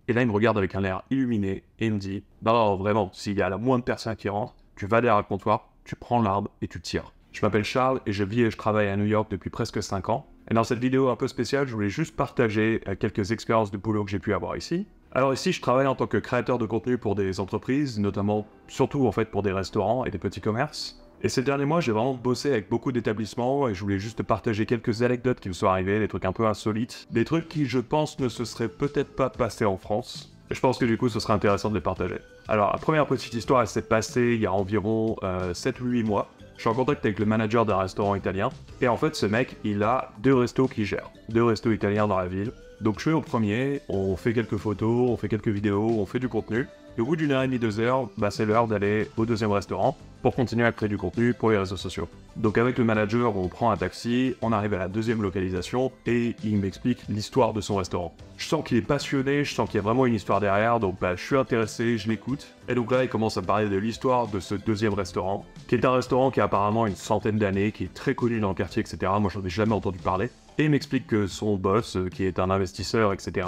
Et là, il me regarde avec un air illuminé et il me dit « Non, vraiment, s'il y a la moindre personne qui rentre, tu vas derrière le comptoir, tu prends l'arme et tu tires. » Je m'appelle Charles et je vis et je travaille à New York depuis presque 5 ans. Et dans cette vidéo un peu spéciale, je voulais juste partager quelques expériences de boulot que j'ai pu avoir ici. Alors ici, je travaille en tant que créateur de contenu pour des entreprises, notamment, surtout en fait pour des restaurants et des petits commerces. Et ces derniers mois, j'ai vraiment bossé avec beaucoup d'établissements et je voulais juste partager quelques anecdotes qui me sont arrivées, des trucs un peu insolites, des trucs qui, je pense, ne se seraient peut-être pas passés en France. Et je pense que du coup, ce serait intéressant de les partager. Alors, la première petite histoire, elle s'est passée il y a environ 7 ou 8 mois. Je suis en contact avec le manager d'un restaurant italien. Et en fait, ce mec, il a 2 restos qu'il gère. 2 restos italiens dans la ville. Donc je vais au premier, on fait quelques photos, on fait quelques vidéos, on fait du contenu. Et au bout d'une heure et demie, 2 heures, c'est l'heure d'aller au deuxième restaurant pour continuer à créer du contenu pour les réseaux sociaux. Donc avec le manager, on prend un taxi, on arrive à la deuxième localisation et il m'explique l'histoire de son restaurant. Je sens qu'il est passionné, je sens qu'il y a vraiment une histoire derrière, donc je suis intéressé, je l'écoute. Et donc là, il commence à me parler de l'histoire de ce deuxième restaurant, qui est un restaurant qui a apparemment une centaine d'années, qui est très connu dans le quartier, etc. Moi, j'en ai jamais entendu parler. Et il m'explique que son boss, qui est un investisseur, etc.,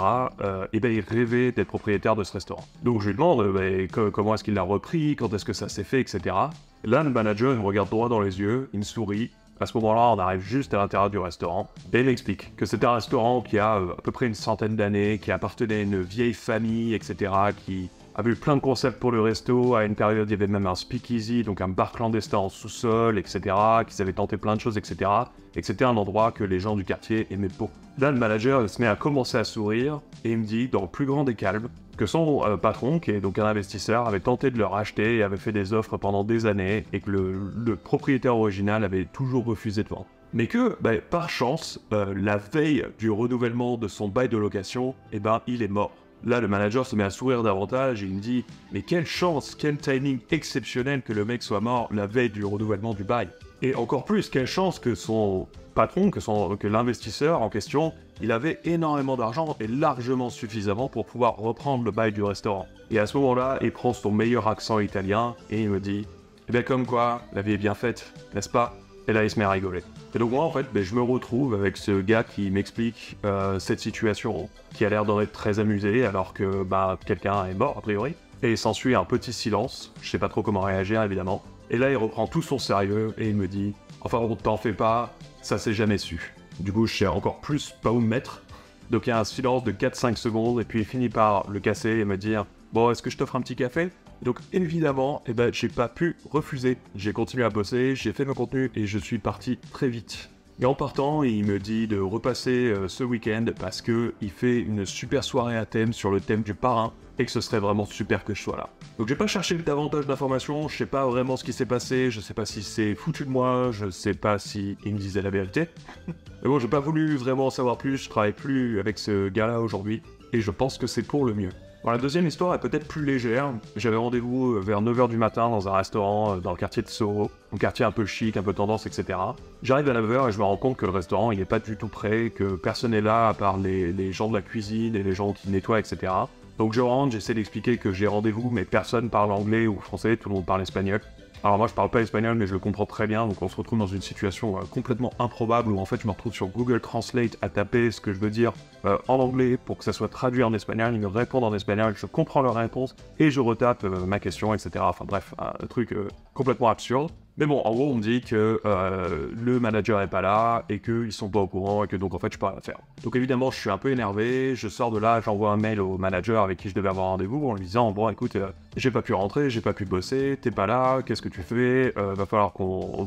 il rêvait d'être propriétaire de ce restaurant. Donc je lui demande comment est-ce qu'il l'a repris, quand est-ce que ça s'est fait, etc. Là, le manager, il me regarde droit dans les yeux, il me sourit. À ce moment-là, on arrive juste à l'intérieur du restaurant. Et il m'explique que c'est un restaurant qui a à peu près une centaine d'années, qui appartenait à une vieille famille, etc., qui avait eu plein de concepts pour le resto. À une période, il y avait même un speakeasy, donc un bar clandestin en sous-sol, etc., qu'ils avaient tenté plein de choses, etc., et que c'était un endroit que les gens du quartier aimaient beaucoup. Là, le manager, il se met à commencer à sourire, et il me dit, dans le plus grand des calmes, que son patron, qui est donc un investisseur, avait tenté de le racheter et avait fait des offres pendant des années, et que le propriétaire original avait toujours refusé de vendre. Mais que, par chance, la veille du renouvellement de son bail de location, il est mort. Là, le manager se met à sourire davantage et il me dit « Mais quelle chance, quel timing exceptionnel que le mec soit mort la veille du renouvellement du bail. Et encore plus, quelle chance que son patron, que l'investisseur en question, il avait énormément d'argent et largement suffisamment pour pouvoir reprendre le bail du restaurant. » Et à ce moment-là, il prend son meilleur accent italien et il me dit « Eh bien comme quoi, la vie est bien faite, n'est-ce pas ?» Et là, il se met à rigoler. Et donc moi, en fait, je me retrouve avec ce gars qui m'explique cette situation, qui a l'air d'en être très amusé, alors que quelqu'un est mort, a priori. Et il s'ensuit un petit silence, je sais pas trop comment réagir, évidemment. Et là, il reprend tout son sérieux, et il me dit « Enfin, on t'en fait pas, ça s'est jamais su. » Du coup, je sais encore plus pas où me mettre. Donc il y a un silence de 4-5 secondes, et puis il finit par le casser et me dire « Bon, est-ce que je t'offre un petit café ?» Donc évidemment, j'ai pas pu refuser. J'ai continué à bosser, j'ai fait mon contenu et je suis parti très vite. Et en partant, il me dit de repasser ce week-end parce que il fait une super soirée à thème sur le thème du parrain et que ce serait vraiment super que je sois là. Donc j'ai pas cherché davantage d'informations, je sais pas vraiment ce qui s'est passé, je sais pas si c'est foutu de moi, je sais pas si il me disait la vérité. Mais bon, j'ai pas voulu vraiment en savoir plus, je travaille plus avec ce gars-là aujourd'hui et je pense que c'est pour le mieux. Bon, la deuxième histoire est peut-être plus légère. J'avais rendez-vous vers 9h du matin dans un restaurant dans le quartier de Soho, un quartier un peu chic, un peu tendance, etc. J'arrive à 9h et je me rends compte que le restaurant il n'est pas du tout prêt, que personne n'est là à part les gens de la cuisine et les gens qui nettoient, etc. Donc je rentre, j'essaie d'expliquer que j'ai rendez-vous, mais personne parle anglais ou français, tout le monde parle espagnol. Alors moi je parle pas espagnol mais je le comprends très bien, donc on se retrouve dans une situation complètement improbable où en fait je me retrouve sur Google Translate à taper ce que je veux dire en anglais pour que ça soit traduit en espagnol, ils me répondent en espagnol, je comprends leur réponse et je retape ma question, etc. Enfin bref, un truc complètement absurde. Mais bon, en gros, on me dit que le manager est pas là, et qu'ils sont pas au courant, et que donc en fait je peux rien faire. Donc évidemment, je suis un peu énervé, je sors de là, j'envoie un mail au manager avec qui je devais avoir rendez-vous, en lui disant, bon écoute, j'ai pas pu rentrer, j'ai pas pu bosser, t'es pas là, qu'est-ce que tu fais, va falloir qu'on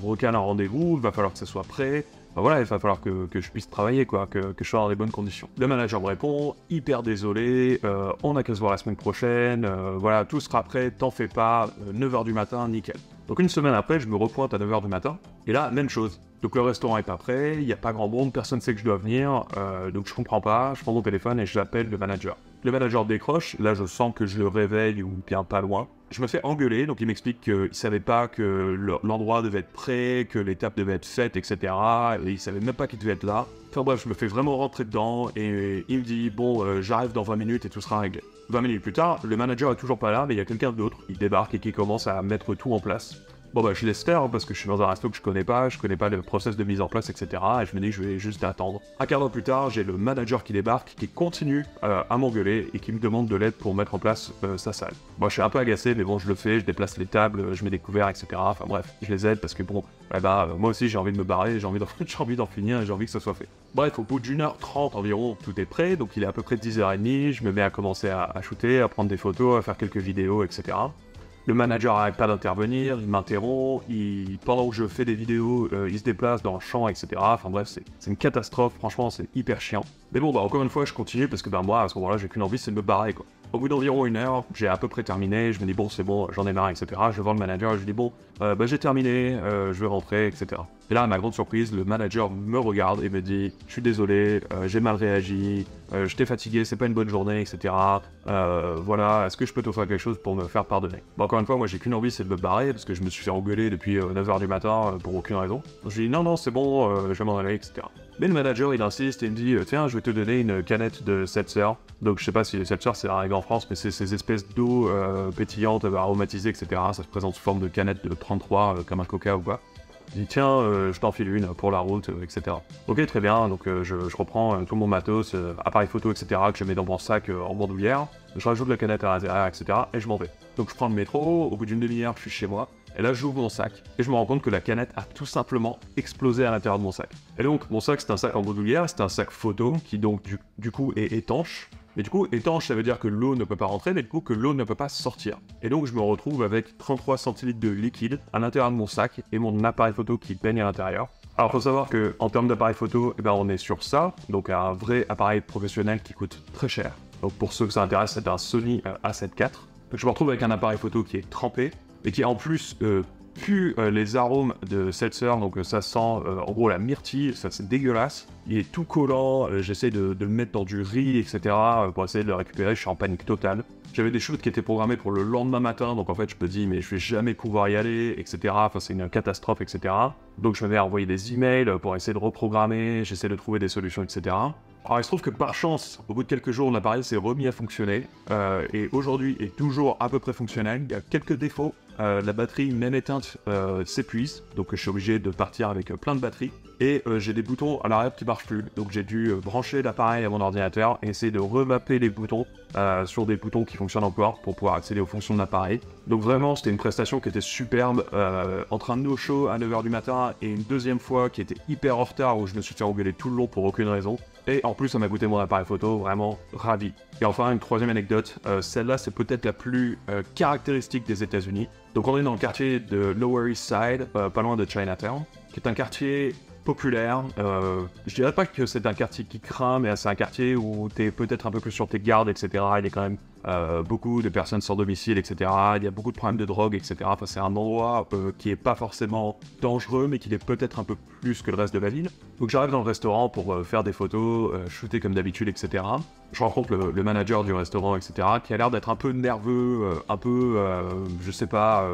recale un rendez-vous, va falloir que ça soit prêt. Voilà, il va falloir que je puisse travailler, quoi, que je sois dans les bonnes conditions. Le manager me répond, hyper désolé, on a qu'à se voir la semaine prochaine, voilà, tout sera prêt, t'en fais pas, 9h du matin, nickel. Donc une semaine après, je me repointe à 9h du matin, et là, même chose. Donc le restaurant est pas prêt, il n'y a pas grand monde, personne ne sait que je dois venir, donc je comprends pas, je prends mon téléphone et j'appelle le manager. Le manager décroche, là je sens que je le réveille ou bien pas loin. Je me fais engueuler, donc il m'explique qu'il savait pas que l'endroit devait être prêt, que l'étape devait être faite, etc. Et il savait même pas qu'il devait être là. Enfin bref, je me fais vraiment rentrer dedans et il me dit bon, j'arrive dans 20 minutes et tout sera réglé. 20 minutes plus tard, le manager est toujours pas là, mais il y a quelqu'un d'autre. Il débarque et qui commence à mettre tout en place. Bon bah je laisse faire parce que je suis dans un resto que je connais pas le process de mise en place, etc. Et je me dis que je vais juste attendre. Un quart d'heure plus tard, j'ai le manager qui débarque, qui continue à m'engueuler et qui me demande de l'aide pour mettre en place sa salle. Moi je suis un peu agacé, mais bon je le fais, je déplace les tables, je mets des couverts, etc. Enfin bref, je les aide parce que bon, moi aussi j'ai envie de me barrer, j'ai envie d'en finir et j'ai envie que ce soit fait. Bref, au bout d'1h30 environ, tout est prêt, donc il est à peu près 10h30, je me mets à commencer à shooter, à prendre des photos, à faire quelques vidéos, etc. Le manager n'arrête pas d'intervenir, il m'interrompt, pendant que je fais des vidéos, il se déplace dans le champ, etc. Enfin bref, c'est une catastrophe, franchement, c'est hyper chiant. Mais bon, bah encore une fois, je continue parce que moi, à ce moment-là, j'ai qu'une envie, c'est de me barrer, quoi. Au bout d'environ 1 heure, j'ai à peu près terminé, je me dis bon, c'est bon, j'en ai marre, etc. Je vais voir le manager, je lui dis bon, j'ai terminé, je vais rentrer, etc. Et là, à ma grande surprise, le manager me regarde et me dit je suis désolé, j'ai mal réagi, j'étais fatigué, c'est pas une bonne journée, etc. Voilà, est-ce que je peux t'offrir quelque chose pour me faire pardonner? Bon, encore une fois, moi j'ai qu'une envie, c'est de me barrer parce que je me suis fait engueuler depuis 9h du matin pour aucune raison. Donc je lui dis non, c'est bon, je vais m'en aller, etc. Mais le manager il insiste et il me dit tiens, je vais te donner une canette de seltzer. Donc je sais pas si le seltzer c'est arrivé en France, mais c'est ces espèces d'eau pétillante, aromatisée, etc. Ça se présente sous forme de canette de 33 comme un coca ou quoi. Je dis tiens, je t'en file une pour la route, etc. Ok, très bien, donc je reprends tout mon matos, appareil photo, etc. que je mets dans mon sac en bandoulière. Je rajoute la canette à l'intérieur, etc. et je m'en vais. Donc je prends le métro, au bout d'une demi-heure, je suis chez moi. Et là, j'ouvre mon sac et je me rends compte que la canette a tout simplement explosé à l'intérieur de mon sac. Et donc, mon sac, c'est un sac en bandoulière, c'est un sac photo qui donc du coup est étanche. Mais du coup, étanche, ça veut dire que l'eau ne peut pas rentrer, mais du coup que l'eau ne peut pas sortir. Et donc, je me retrouve avec 33 centilitres de liquide à l'intérieur de mon sac et mon appareil photo qui baigne à l'intérieur. Alors, faut savoir que en termes d'appareil photo, on est sur ça, donc un vrai appareil professionnel qui coûte très cher. Donc, pour ceux que ça intéresse, c'est un Sony A7 IV. Donc, je me retrouve avec un appareil photo qui est trempé et qui en plus pue les arômes de seltzer, donc ça sent en gros la myrtille, ça c'est dégueulasse. Il est tout collant, j'essaie de le mettre dans du riz, etc. Pour essayer de le récupérer, je suis en panique totale. J'avais des shoots qui étaient programmés pour le lendemain matin, donc en fait je me dis mais je vais jamais pouvoir y aller, etc. Enfin c'est une catastrophe, etc. Donc je me mets à envoyer des emails pour essayer de reprogrammer, j'essaie de trouver des solutions, etc. Alors il se trouve que par chance, au bout de quelques jours, l'appareil s'est remis à fonctionner, et aujourd'hui est toujours à peu près fonctionnel. Il y a quelques défauts, la batterie même éteinte s'épuise, donc je suis obligé de partir avec plein de batteries, et j'ai des boutons à l'arrière qui marchent plus, donc j'ai dû brancher l'appareil à mon ordinateur et essayer de remapper les boutons sur des boutons qui fonctionnent encore pour pouvoir accéder aux fonctions de l'appareil. Donc vraiment c'était une prestation qui était superbe, entre un no-show à 9h du matin et une deuxième fois qui était hyper en retard où je me suis fait engueuler tout le long pour aucune raison. Et en plus ça m'a coûté mon appareil photo, vraiment ravi. Et enfin une troisième anecdote, celle-là c'est peut-être la plus caractéristique des États-Unis. Donc on est dans le quartier de Lower East Side, pas loin de Chinatown, qui est un quartier populaire. Je dirais pas que c'est un quartier qui craint, mais c'est un quartier où t'es peut-être un peu plus sur tes gardes, etc. Il y a quand même beaucoup de personnes sans domicile, etc. Il y a beaucoup de problèmes de drogue, etc. Enfin, c'est un endroit qui est pas forcément dangereux, mais qui est peut-être un peu plus que le reste de la ville. Donc j'arrive dans le restaurant pour faire des photos, shooter comme d'habitude, etc. Je rencontre le manager du restaurant, etc. qui a l'air d'être un peu nerveux, un peu, je sais pas,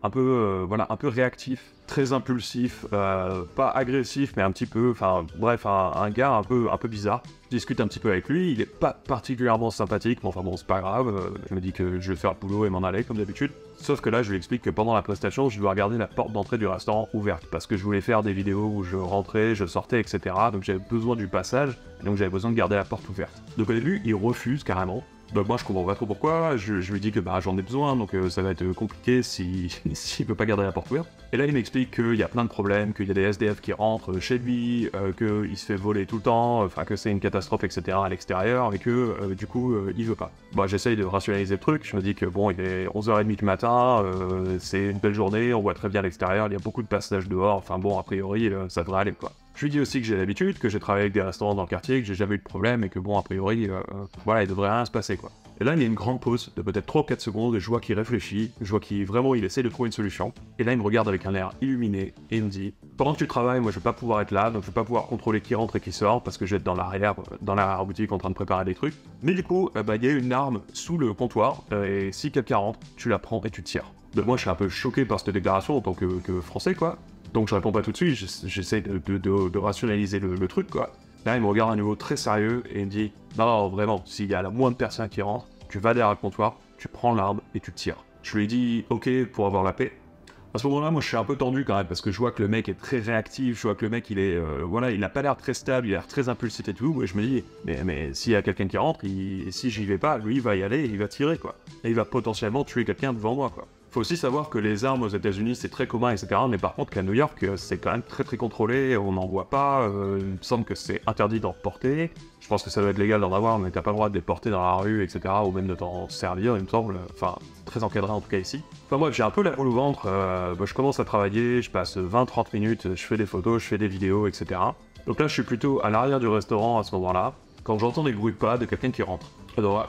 un peu, un peu réactif, très impulsif, pas agressif, mais un petit peu, bref, un gars un peu bizarre. Je discute un petit peu avec lui, il est pas particulièrement sympathique, mais enfin bon, c'est pas grave, je me dis que je vais faire le boulot et m'en aller, comme d'habitude. Sauf que là, je lui explique que pendant la prestation, je dois garder la porte d'entrée du restaurant ouverte, parce que je voulais faire des vidéos où je rentrais, je sortais, etc. Donc j'avais besoin du passage, et donc j'avais besoin de garder la porte ouverte. Donc au début, il refuse carrément. Donc moi je comprends pas trop pourquoi, je lui dis que j'en ai besoin, donc ça va être compliqué s'il peut pas garder la porte ouverte. Et là il m'explique qu'il y a plein de problèmes, qu'il y a des SDF qui rentrent chez lui, qu'il se fait voler tout le temps, que c'est une catastrophe, etc. à l'extérieur, et que du coup il veut pas. J'essaye de rationaliser le truc, je me dis que bon, il est 11h30 du matin, c'est une belle journée, on voit très bien l'extérieur, il y a beaucoup de passages dehors, enfin bon, a priori ça devrait aller quoi. Je lui dis aussi que j'ai l'habitude, que j'ai travaillé avec des restaurants dans le quartier, que j'ai jamais eu de problème et que bon, a priori, il devrait rien se passer quoi. Et là, il y a une grande pause de peut-être 3 ou 4 secondes et je vois qu'il réfléchit, je vois qu'il il essaie de trouver une solution. Et là, il me regarde avec un air illuminé et il me dit pendant que tu travailles, moi je vais pas pouvoir être là, donc je vais pas pouvoir contrôler qui rentre et qui sort parce que je vais être dans l'arrière-boutique en train de préparer des trucs. Mais du coup, il y a une arme sous le comptoir et si quelqu'un rentre, tu la prends et tu tires. Donc moi, je suis un peu choqué par cette déclaration en tant que français quoi. Donc je réponds pas tout de suite, j'essaie de rationaliser le truc quoi. Là il me regarde à nouveau très sérieux et il me dit non vraiment, s'il y a la moindre personne qui rentre, tu vas derrière le comptoir, tu prends l'arme et tu tires. Je lui ai dit ok pour avoir la paix. À ce moment-là, moi, je suis un peu tendu quand même, parce que je vois que le mec est très réactif, je vois que le mec, il est, voilà, il a pas l'air très stable, il a l'air très impulsif et tout, et je me dis, mais s'il y a quelqu'un qui rentre, si j'y vais pas, lui, il va y aller, il va tirer, quoi. Et il va potentiellement tuer quelqu'un devant moi, quoi. Faut aussi savoir que les armes aux États-Unis c'est très commun, etc. Mais par contre qu'à New York, c'est quand même très contrôlé, on n'en voit pas, il me semble que c'est interdit d'en porter. Je pense que ça doit être légal d'en avoir, mais t'as pas le droit de les porter dans la rue, etc. Ou même de t'en servir, il me semble. Enfin, très encadré en tout cas ici. Enfin bref, j'ai un peu la boule au ventre, je commence à travailler, je passe 20-30 minutes, je fais des photos, je fais des vidéos, etc. Donc là je suis plutôt à l'arrière du restaurant à ce moment-là, quand j'entends des bruits de pas de quelqu'un qui rentre.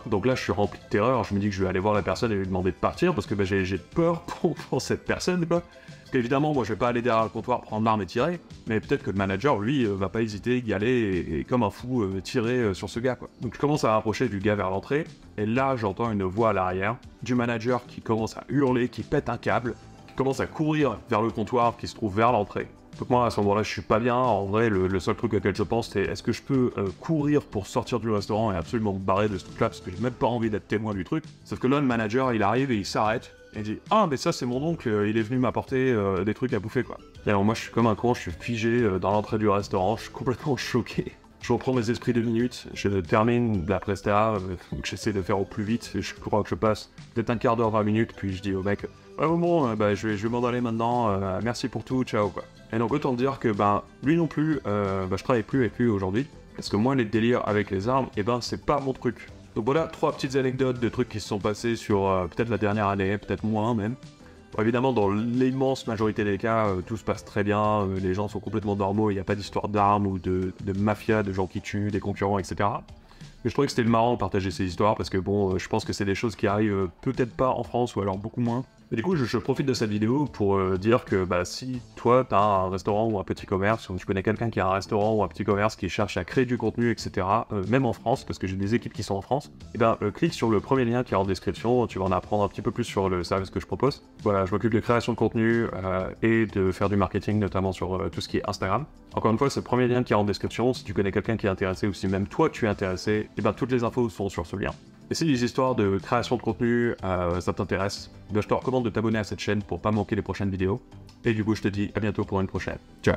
Donc là, je suis rempli de terreur, je me dis que je vais aller voir la personne et lui demander de partir, parce que j'ai peur pour cette personne, quoi. Parce qu'évidemment, moi, je vais pas aller derrière le comptoir prendre l'arme et tirer, mais peut-être que le manager, lui, va pas hésiter, y aller, et comme un fou, tirer sur ce gars, quoi. Donc je commence à rapprocher du gars vers l'entrée, et là, j'entends une voix à l'arrière, du manager qui commence à hurler, qui pète un câble, qui commence à courir vers le comptoir qui se trouve vers l'entrée. Donc moi, à ce moment-là, je suis pas bien. En vrai, le seul truc auquel je pense, c'est est-ce que je peux courir pour sortir du restaurant et absolument me barrer de ce truc-là, parce que j'ai même pas envie d'être témoin du truc. Sauf que là, le manager, il arrive et il s'arrête, et il dit « Ah, mais ça, c'est mon oncle, il est venu m'apporter des trucs à bouffer, quoi. » Et alors moi, je suis comme un con, je suis figé dans l'entrée du restaurant, je suis complètement choqué. Je reprends mes esprits 2 minutes, je termine la presta, que j'essaie de faire au plus vite, je crois que je passe peut-être un quart d'heure, 20 minutes, puis je dis au mec « Ouais, bon, je vais m'en aller maintenant, merci pour tout, ciao, quoi. » Et donc autant dire que, lui non plus, je travaille plus avec lui aujourd'hui, parce que moi, les délires avec les armes, c'est pas mon truc. Donc voilà, 3 petites anecdotes de trucs qui se sont passés sur peut-être la dernière année, peut-être moins même. Bon, évidemment, dans l'immense majorité des cas, tout se passe très bien, les gens sont complètement normaux, il n'y a pas d'histoire d'armes ou de mafia, de gens qui tuent, des concurrents, etc. Mais je trouvais que c'était marrant de partager ces histoires, parce que bon, je pense que c'est des choses qui arrivent peut-être pas en France, ou alors beaucoup moins. Et du coup, je profite de cette vidéo pour dire que si toi, t'as un restaurant ou un petit commerce, ou tu connais quelqu'un qui a un restaurant ou un petit commerce qui cherche à créer du contenu, etc., même en France, parce que j'ai des équipes qui sont en France, clique sur le premier lien qui est en description, tu vas en apprendre un petit peu plus sur le service que je propose. Voilà, je m'occupe de création de contenu et de faire du marketing, notamment sur tout ce qui est Instagram. Encore une fois, c'est le premier lien qui est en description, si tu connais quelqu'un qui est intéressé, ou si même toi tu es intéressé, toutes les infos sont sur ce lien. Et si les histoires de création de contenu, ça t'intéresse, je te recommande de t'abonner à cette chaîne pour pas manquer les prochaines vidéos. Et du coup, je te dis à bientôt pour une prochaine. Ciao.